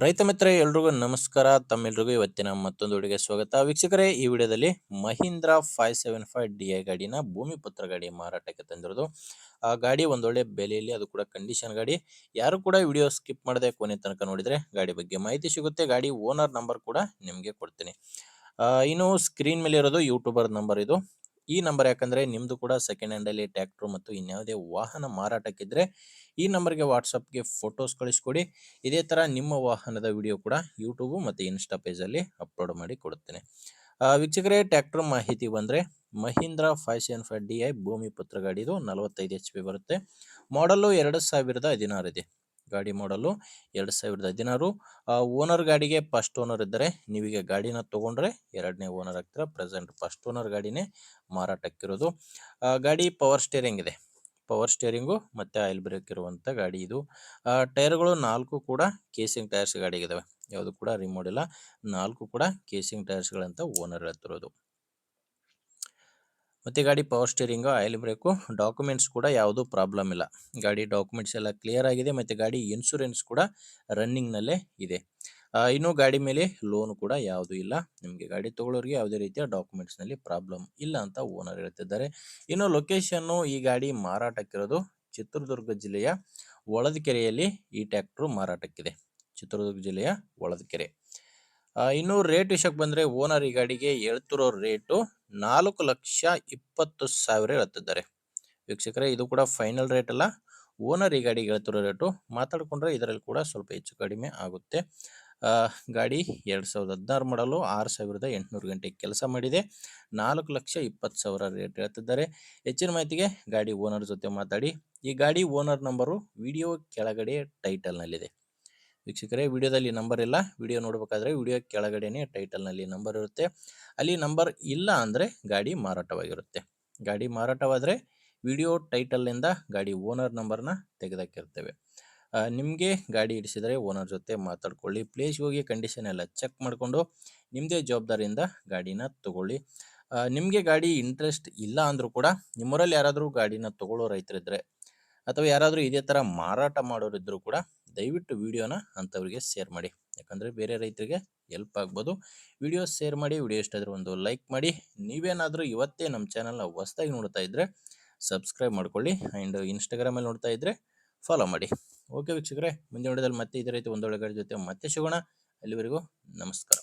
ರೈತ ಮಿತ್ರ ಎಲ್ರಿಗೂ ನಮಸ್ಕಾರ. ತಮ್ಮೆಲ್ರಿಗೂ ಇವತ್ತಿನ ಮತ್ತೊಂದು ವಿಡಿಯೋಗೆ ಸ್ವಾಗತ. ವೀಕ್ಷಕರೇ, ಈ ವಿಡಿಯೋದಲ್ಲಿ ಮಹೀಂದ್ರ 575 DI ಗಾಡಿನ ಭೂಮಿಪುತ್ರ ಗಾಡಿ ಮಾರಾಟಕ್ಕೆ ತಂದಿರೋದು. ಆ ಗಾಡಿ ಒಂದೊಳ್ಳೆ ಬೆಲೆಯಲ್ಲಿ, ಅದು ಕೂಡ ಕಂಡೀಷನ್ ಗಾಡಿ. ಯಾರು ಕೂಡ ವಿಡಿಯೋ ಸ್ಕಿಪ್ ಮಾಡದೆ ಕೊನೆ ತನಕ ನೋಡಿದ್ರೆ ಗಾಡಿ ಬಗ್ಗೆ ಮಾಹಿತಿ ಸಿಗುತ್ತೆ. ಗಾಡಿ ಓನರ್ ನಂಬರ್ ಕೂಡ ನಿಮಗೆ ಕೊಡ್ತೀನಿ. ಇನ್ನು ಸ್ಕ್ರೀನ್ ಮೇಲೆ ಇರೋದು ಯೂಟ್ಯೂಬರ್ ನಂಬರ್. ಇದು ಈ ನಂಬರ್ ಯಾಕಂದ್ರೆ ನಿಮ್ದು ಕೂಡ ಸೆಕೆಂಡ್ ಹ್ಯಾಂಡ್ ಅಲ್ಲಿ ಟ್ರ್ಯಾಕ್ಟರ್ ಮತ್ತು ಇನ್ಯಾವುದೇ ವಾಹನ ಮಾರಾಟಕ್ಕಿದ್ರೆ ಈ ನಂಬರ್ಗೆ ವಾಟ್ಸಪ್ಗೆ ಫೋಟೋಸ್ ಕಳಿಸ್ಕೊಡಿ. ಇದೇ ತರ ನಿಮ್ಮ ವಾಹನದ ವಿಡಿಯೋ ಕೂಡ ಯೂಟ್ಯೂಬ್ ಮತ್ತೆ ಇನ್ಸ್ಟಾ ಪೇಜ್ ಅಲ್ಲಿ ಅಪ್ಲೋಡ್ ಮಾಡಿ ಕೊಡುತ್ತೇನೆ. ವೀಕ್ಷಕರೇ, ಟ್ರ್ಯಾಕ್ಟರ್ ಮಾಹಿತಿ ಬಂದ್ರೆ ಮಹೀಂದ್ರ 575 DI ಭೂಮಿಪುತ್ರ ಗಾಡಿ. ಇದು 45 HP ಬರುತ್ತೆ. ಮಾಡಲು 2016 ಇದೆ. ಗಾಡಿ ಮಾಡಲು 2016. ಓನರ್ ಗಾಡಿಗೆ ಫಸ್ಟ್ ಓನರ್ ಇದ್ದರೆ, ನೀವೀಗ ಗಾಡಿನ ತಗೊಂಡ್ರೆ ಎರಡನೇ ಓನರ್ ಆಗ್ತೀರಾ. ಪ್ರೆಸೆಂಟ್ ಫಸ್ಟ್ ಓನರ್ ಗಾಡಿನೇ ಮಾರಾಟಕ್ಕಿರೋದು. ಗಾಡಿ ಪವರ್ ಸ್ಟೇರಿಂಗ್ ಇದೆ. ಪವರ್ ಸ್ಟೇರಿಂಗು ಮತ್ತೆ ಆಯಿಲ್ ಬ್ರೇಕ್ ಇರುವಂತ ಗಾಡಿ ಇದು. ಟೈರ್ಗಳು 4 ಕೂಡ ಕೇಸಿಂಗ್ ಟೈರ್ಸ್ ಗಾಡಿಗಿದಾವೆ. ಯಾವುದು ಕೂಡ ರಿಮೋಡ್ ಇಲ್ಲ. 4 ಕೂಡ ಕೇಸಿಂಗ್ ಟೈರ್ಸ್ ಗಳಂತ ಓನರ್ ಹೇಳ್ತಿರೋದು. ಮತ್ತೆ ಗಾಡಿ power steering, oil break, documents ಕೂಡ ಯಾವುದು ಪ್ರಾಬ್ಲಮ್ ಇಲ್ಲ. ಗಾಡಿ ಡಾಕ್ಯುಮೆಂಟ್ಸ್ ಎಲ್ಲ ಕ್ಲಿಯರ್ ಆಗಿದೆ. ಮತ್ತೆ ಗಾಡಿ ಇನ್ಶೂರೆನ್ಸ್ ಕೂಡ ರನ್ನಿಂಗ್ ನಲ್ಲೇ ಇದೆ. ಇನ್ನು ಗಾಡಿ ಮೇಲೆ ಲೋನ್ ಕೂಡ ಯಾವುದು ಇಲ್ಲ. ನಿಮಗೆ ಗಾಡಿ ತಗೊಳ್ಳೋರಿಗೆ ಯಾವುದೇ ರೀತಿಯ ಡಾಕ್ಯುಮೆಂಟ್ಸ್ ನಲ್ಲಿ ಪ್ರಾಬ್ಲಮ್ ಇಲ್ಲ ಅಂತ ಓನರ್ ಹೇಳ್ತಿದ್ದಾರೆ. ಇನ್ನು ಲೊಕೇಶನ್, ಈ ಗಾಡಿ ಮಾರಾಟಕ್ಕಿರೋದು ಚಿತ್ರದುರ್ಗ ಜಿಲ್ಲೆಯ ಹೊಳದಕೆರೆಯಲ್ಲಿ ಈ ಟ್ರ್ಯಾಕ್ಟರ್ ಮಾರಾಟಕ್ಕಿದೆ. ಚಿತ್ರದುರ್ಗ ಜಿಲ್ಲೆಯ ಹೊಳದಕೆರೆ. ಇನ್ನು ರೇಟ್ ವಿಷಯಕ್ಕೆ ಬಂದ್ರೆ, ಓನರ್ ಈ ಗಾಡಿಗೆ ಹೇಳ್ತಿರೋ ರೇಟು 4,20,000 ಹೇಳ್ತಿದ್ದಾರೆ. ವೀಕ್ಷಕರೇ, ಇದು ಕೂಡ ಫೈನಲ್ ರೇಟ್ ಅಲ್ಲ. ಓನರ್ ಈ ಗಾಡಿಗೆ ಹೇಳ್ತಿರೋ ರೇಟು. ಮಾತಾಡ್ಕೊಂಡ್ರೆ ಇದರಲ್ಲಿ ಕೂಡ ಸ್ವಲ್ಪ ಹೆಚ್ಚು ಕಡಿಮೆ ಆಗುತ್ತೆ. ಗಾಡಿ 2016 ಮಾಡಲು 6,800 ಗಂಟೆ ಕೆಲಸ ಮಾಡಿದೆ. 4,20,000 ರೇಟ್ ಹೇಳ್ತಿದ್ದಾರೆ. ಹೆಚ್ಚಿನ ಮಾಹಿತಿಗೆ ಗಾಡಿ ಓನರ್ ಜೊತೆ ಮಾತಾಡಿ. ಈ ಗಾಡಿ ಓನರ್ ನಂಬರು ವಿಡಿಯೋ ಕೆಳಗಡೆ ಟೈಟಲ್ ನಲ್ಲಿದೆ. ವೀಕ್ಷಕರೇ, ವಿಡಿಯೋದಲ್ಲಿ ನಂಬರ್ ಇಲ್ಲ. ವಿಡಿಯೋ ನೋಡಬೇಕಾದ್ರೆ ವಿಡಿಯೋ ಕೆಳಗಡೆನೆ ಟೈಟಲ್ ನಲ್ಲಿ ನಂಬರ್ ಇರುತ್ತೆ. ಅಲ್ಲಿ ನಂಬರ್ ಇಲ್ಲ ಅಂದ್ರೆ ಗಾಡಿ ಮಾರಾಟವಾಗಿರುತ್ತೆ. ಗಾಡಿ ಮಾರಾಟವಾದ್ರೆ ವಿಡಿಯೋ ಟೈಟಲ್ ನಿಂದ ಗಾಡಿ ಓನರ್ ನಂಬರ್ನ ತೆಗೆದಾಕಿರ್ತೇವೆ. ನಿಮಗೆ ಗಾಡಿ ಇಡಿಸಿದರೆ ಓನರ್ ಜೊತೆ ಮಾತಾಡ್ಕೊಳ್ಳಿ. ಪ್ಲೇಸ್ಗೆ ಹೋಗಿ ಕಂಡೀಷನ್ ಎಲ್ಲ ಚೆಕ್ ಮಾಡಿಕೊಂಡು ನಿಮ್ಮದೇ ಜವಾಬ್ದಾರಿಯಿಂದ ಗಾಡಿನ ತಗೊಳ್ಳಿ. ನಿಮಗೆ ಗಾಡಿ ಇಂಟ್ರೆಸ್ಟ್ ಇಲ್ಲ ಅಂದ್ರೂ ಕೂಡ, ನಿಮ್ಮೂರಲ್ಲಿ ಯಾರಾದರೂ ಗಾಡಿನ ತಗೊಳ್ಳೋ ರೈತರಿದ್ರೆ ಅಥವಾ ಯಾರಾದರೂ ಇದೇ ಥರ ಮಾರಾಟ ಮಾಡೋರಿದ್ರು ಕೂಡ ದಯವಿಟ್ಟು ವಿಡಿಯೋನ ಅಂಥವ್ರಿಗೆ ಶೇರ್ ಮಾಡಿ. ಯಾಕಂದರೆ ಬೇರೆ ರೈತರಿಗೆ ಹೆಲ್ಪ್ ಆಗ್ಬೋದು. ವಿಡಿಯೋ ಶೇರ್ ಮಾಡಿ. ವಿಡಿಯೋ ಇಷ್ಟ ಆದರೆ ಒಂದು ಲೈಕ್ ಮಾಡಿ. ನೀವೇನಾದರೂ ಇವತ್ತೇ ನಮ್ಮ ಚಾನಲ್ನ ಹೊಸದಾಗಿ ನೋಡ್ತಾ ಇದ್ದರೆ ಸಬ್ಸ್ಕ್ರೈಬ್ ಮಾಡ್ಕೊಳ್ಳಿ. ಆ್ಯಂಡ್ ಇನ್ಸ್ಟಾಗ್ರಾಮಲ್ಲಿ ನೋಡ್ತಾ ಇದ್ದರೆ ಫಾಲೋ ಮಾಡಿ. ಓಕೆ ವೀಕ್ಷಕರೇ, ಮುಂದಿನ ವಿಡಿಯೋದಲ್ಲಿ ಮತ್ತೆ ಇದೇ ರೀತಿ ಒಂದೊಳ್ಳೆ ಗಾಡಿ ಜೊತೆ ಮತ್ತೆ ಸಿಗೋಣ. ಅಲ್ಲಿವರೆಗೂ ನಮಸ್ಕಾರ.